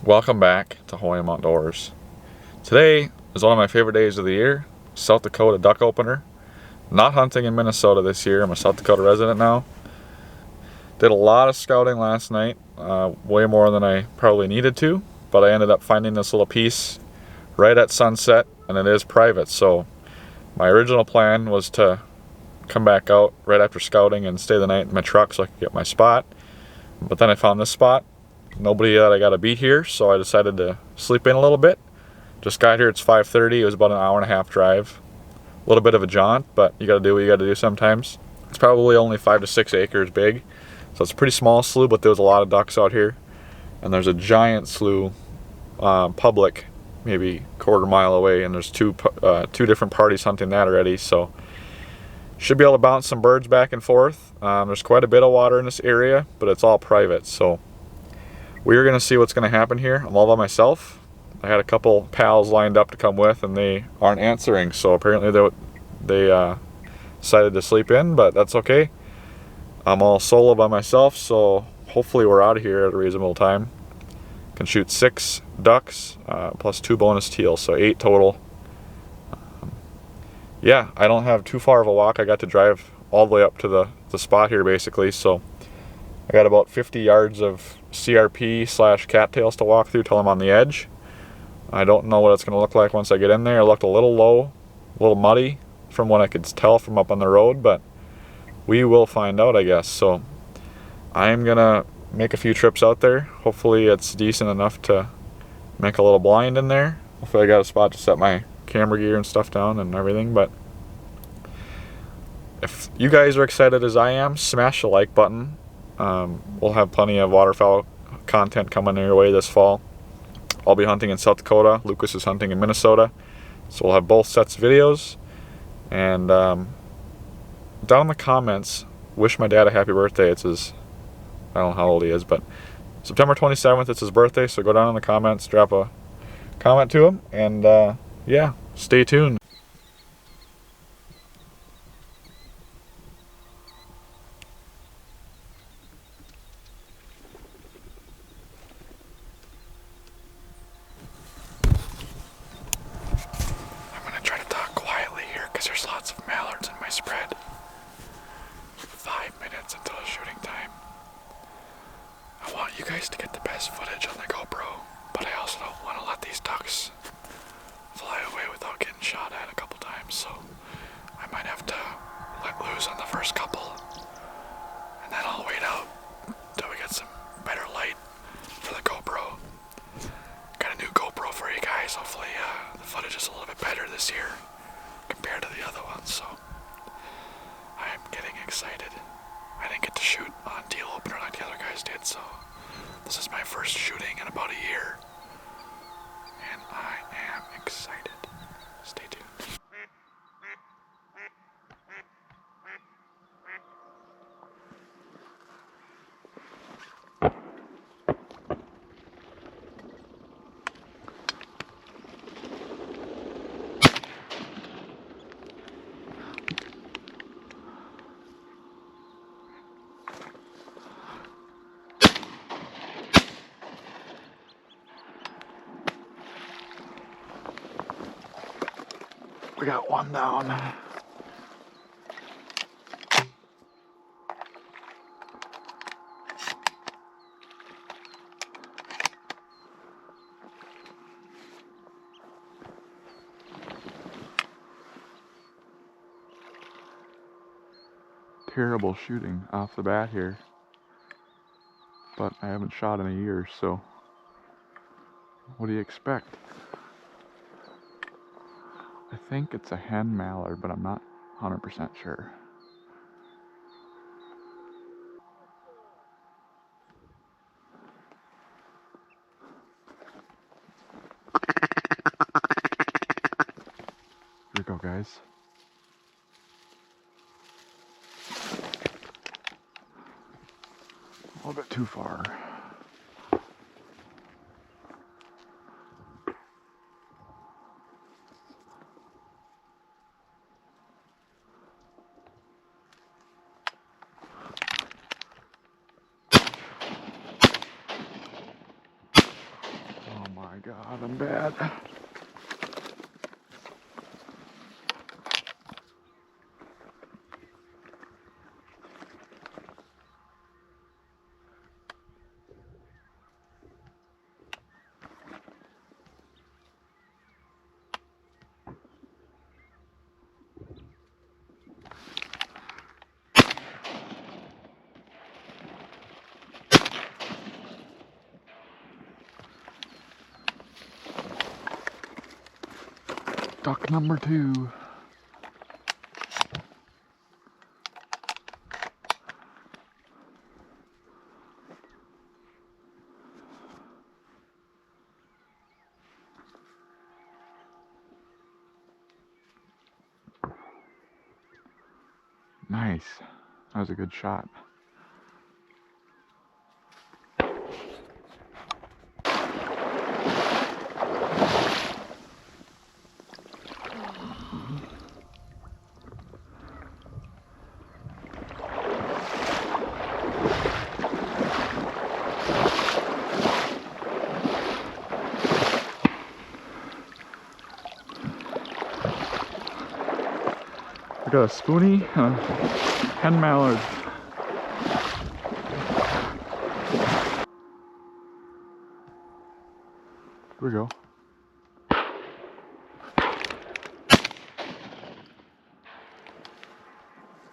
Welcome back to Hoyam Outdoors. Today is one of my favorite days of the year, South Dakota Duck opener. Not hunting in Minnesota this year, I'm a South Dakota resident now. Did a lot of scouting last night, way more than I probably needed to, but I ended up finding this little piece right at sunset, and it is private, so my original plan was to come back out right after scouting and stay the night in my truck so I could get my spot. But then I found this spot. Nobody that I got to beat here, so I decided to sleep in a little bit. Just got here, it's 5:30. It was about an hour and a half drive. A little bit of a jaunt, but you got to do what you got to do sometimes. It's probably only 5 to 6 acres big, so it's a pretty small slough, but there's a lot of ducks out here. And there's a giant slough, public, maybe a quarter mile away, and there's two different parties hunting that already, so should be able to bounce some birds back and forth. There's quite a bit of water in this area, but it's all private, so we're going to see what's going to happen here. I'm all by myself. I had a couple pals lined up to come with, and they aren't answering, so apparently they decided to sleep in, but that's okay. I'm all solo by myself, so hopefully we're out of here at a reasonable time. Can shoot 6 ducks plus 2 bonus teals, so 8 total. Yeah, I don't have too far of a walk. I got to drive all the way up to the spot here basically, so I got about 50 yards of CRP / cattails to walk through till I'm on the edge. I don't know what it's going to look like once I get in there. It looked a little low, a little muddy from what I could tell from up on the road, but we will find out, I guess. So I'm going to make a few trips out there. Hopefully it's decent enough to make a little blind in there. Hopefully I got a spot to set my camera gear and stuff down and everything, but if you guys are excited as I am, smash the like button. We'll have plenty of waterfowl content coming your way this fall. I'll be hunting in South Dakota. Lucas is hunting in Minnesota. So we'll have both sets of videos. And down in the comments, wish my dad a happy birthday. It's his, I don't know how old he is, but September 27th, it's his birthday. So go down in the comments, drop a comment to him, and yeah, stay tuned. There's lots of mallards in my spread. 5 minutes until shooting time. I want you guys to get the best footage on the GoPro, but I also don't want to let these ducks fly away without getting shot at a couple times, so I might have to let loose on the first couple, and then I'll wait out until we get some better light for the GoPro. Got a new GoPro for you guys. Hopefully the footage is a little bit better this year compared to the other ones, so I'm getting excited. I didn't get to shoot on deal opener like the other guys did, so this is my first shooting in about a year, and I am excited. Stay tuned. We got one down. Terrible shooting off the bat here, but I haven't shot in a year, so what do you expect? I think it's a hen mallard, but I'm not 100% sure. Here we go, guys. A little bit too far. Got him bad. Duck number 2. Nice. That was a good shot. I got a spoonie and a hen mallard. Here we go.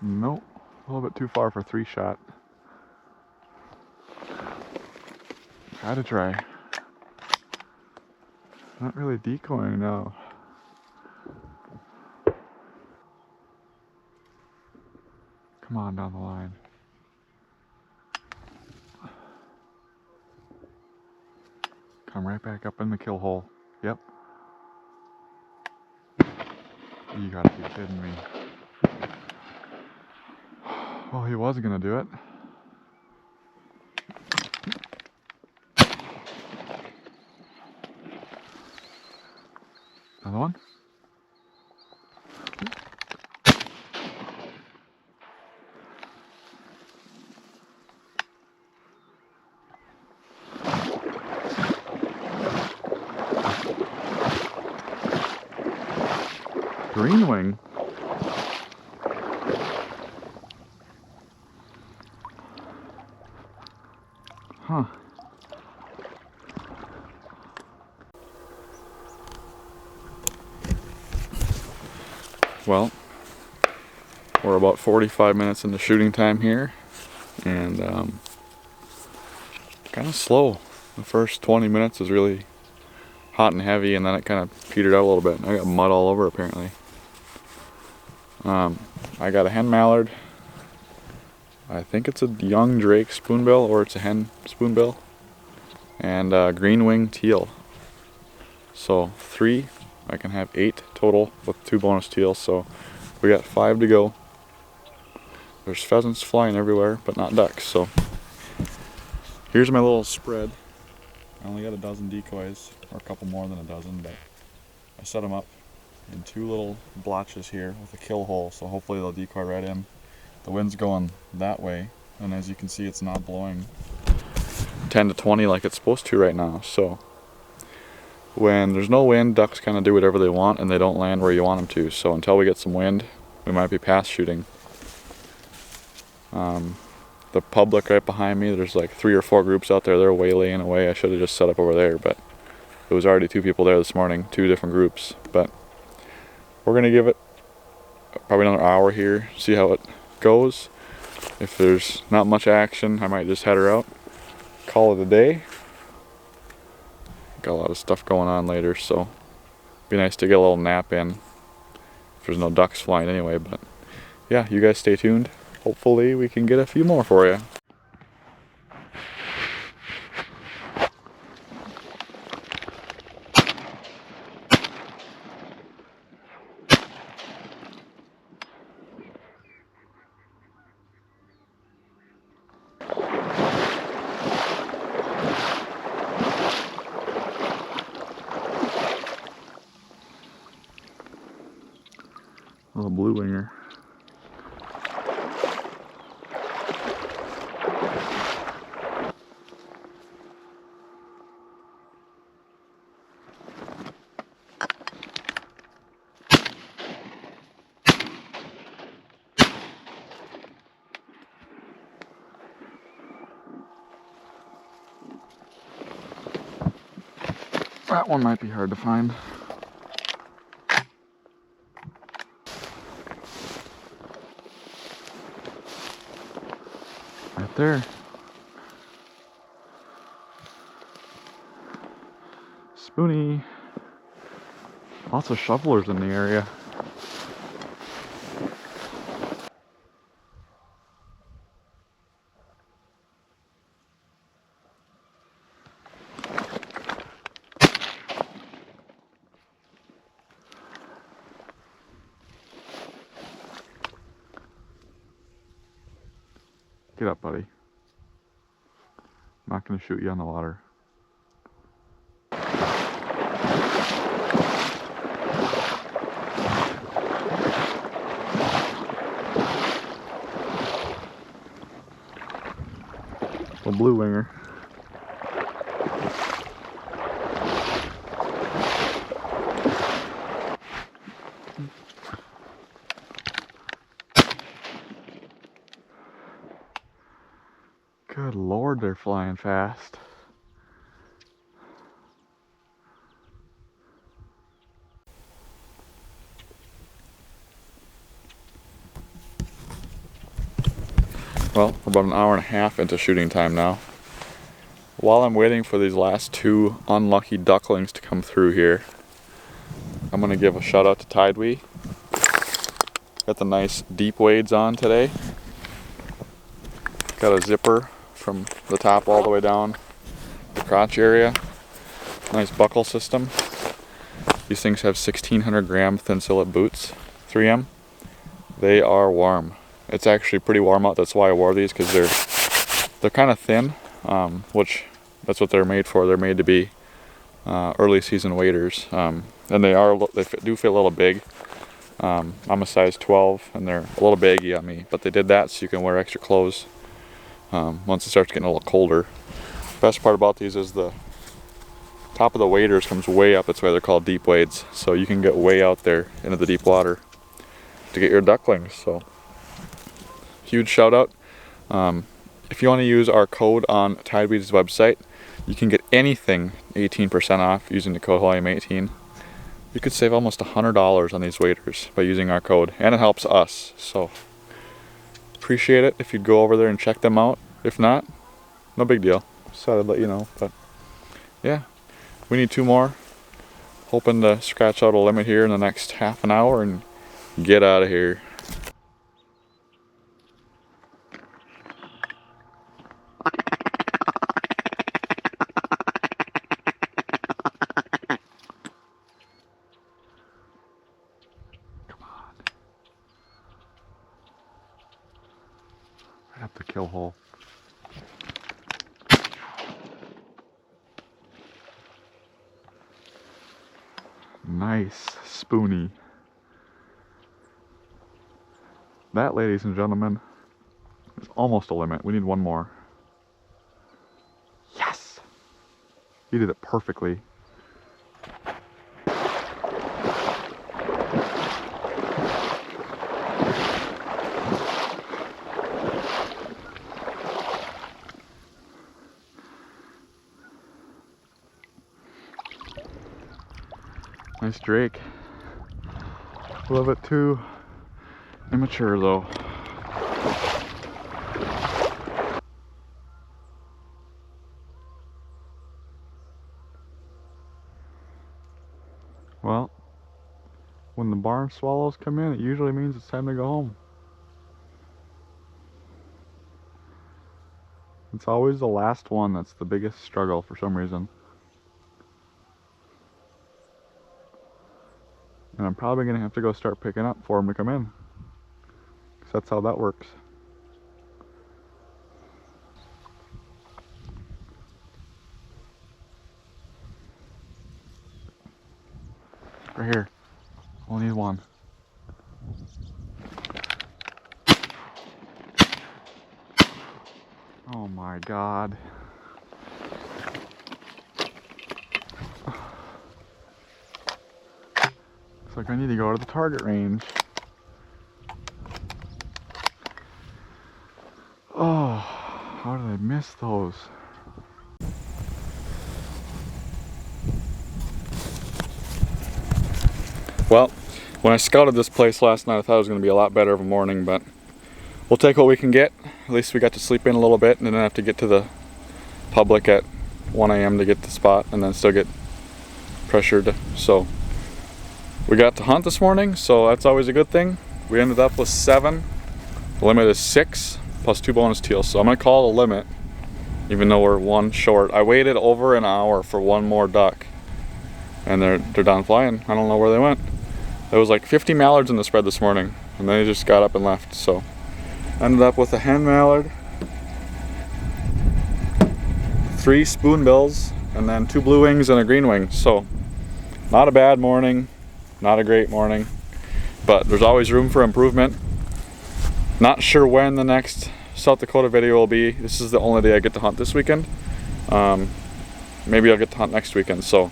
Nope, a little bit too far for 3-shot. Gotta try. Not really decoying now. Come on down the line. Come right back up in the kill hole. Yep. You gotta be kidding me. Well, he was gonna do it. Another one? Green wing. Huh. Well, we're about 45 minutes into shooting time here, and kind of slow. The first 20 minutes was really hot and heavy, and then it kind of petered out a little bit. I got mud all over apparently. I got a hen mallard. I think it's a young drake spoonbill, or it's a hen spoonbill, and a green wing teal. So 3, I can have 8 total with 2 bonus teals, so we got 5 to go. There's pheasants flying everywhere, but not ducks, so here's my little spread. I only got a dozen decoys, or a couple more than a dozen, but I set them up in 2 little blotches here with a kill hole, so hopefully they'll decoy right in. The wind's going that way, and as you can see, it's not blowing 10 to 20 like it's supposed to right now. So when there's no wind, ducks kind of do whatever they want, and they don't land where you want them to. So until we get some wind, we might be past shooting. The public right behind me, there's like 3 or 4 groups out there. They're waylaying away. I should have just set up over there, but there was already 2 people there this morning, 2 different groups. But we're gonna give it probably another hour here, see how it goes. If there's not much action, I might just head her out, call it a day. Got a lot of stuff going on later, so it'd be nice to get a little nap in if there's no ducks flying anyway. But yeah, you guys stay tuned. Hopefully we can get a few more for you. Little blue winger. That one might be hard to find. Right there. Spoony. Lots of shovelers in the area. Get up, buddy. I'm not going to shoot you on the water. A blue winger. Good Lord, they're flying fast. Well, we're about an hour and a half into shooting time now. While I'm waiting for these last two unlucky ducklings to come through here, I'm going to give a shout out to Tidewee. Got the nice deep wades on today. Got a zipper from the top all the way down the crotch area. Nice buckle system. These things have 1600 gram thin sillet boots, 3M. They are warm. It's actually pretty warm out. That's why I wore these, because they're kind of thin, which that's what they're made for. They're made to be early season waders, and they do fit a little big. I'm a size 12, and they're a little baggy on me. But they did that so you can wear extra clothes once it starts getting a little colder. Best part about these is the top of the waders comes way up. That's why they're called deep wades. So you can get way out there into the deep water to get your ducklings. So huge shout out. If you want to use our code on Tideweed's website, you can get anything 18% off using the code HOLIUM18. You could save almost $100 on these waders by using our code, and it helps us. So appreciate it if you'd go over there and check them out. If not, no big deal. Just thought I'd let you know. But yeah, we need 2 more. Hoping to scratch out a limit here in the next half an hour and get out of here. Right up the kill hole. Nice spoony. That, ladies and gentlemen, is almost a limit. We need 1 more. Yes! You did it perfectly. Nice drake. A little bit too immature though. Well, when the barn swallows come in, it usually means it's time to go home. It's always the last one that's the biggest struggle for some reason. And I'm probably going to have to go start picking up for them to come in. Because that's how that works. Right here. Only need 1. Oh my God. Looks like I need to go to the target range. Oh, how did I miss those? Well, when I scouted this place last night, I thought it was going to be a lot better of a morning, but we'll take what we can get. At least we got to sleep in a little bit and didn't have to get to the public at 1 a.m. to get the spot and then still get pressured. So we got to hunt this morning, so that's always a good thing. We ended up with 7. The limit is 6 plus 2 bonus teals, so I'm going to call it a limit even though we're 1 short. I waited over an hour for 1 more duck and they're done flying. I don't know where they went. There was like 50 mallards in the spread this morning and they just got up and left. So ended up with a hen mallard, 3 spoonbills, and then 2 blue wings and a green wing. So not a bad morning, not a great morning, but there's always room for improvement. Not sure when the next South Dakota video will be. This is the only day I get to hunt this weekend. Maybe I'll get to hunt next weekend, so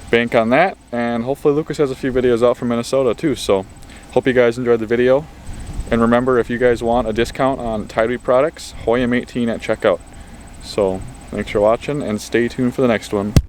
bank on that. And hopefully Lucas has a few videos out from Minnesota too. So hope you guys enjoyed the video, and remember, if you guys want a discount on Tideweed products, Hoyam18 at checkout. So thanks for watching and stay tuned for the next one.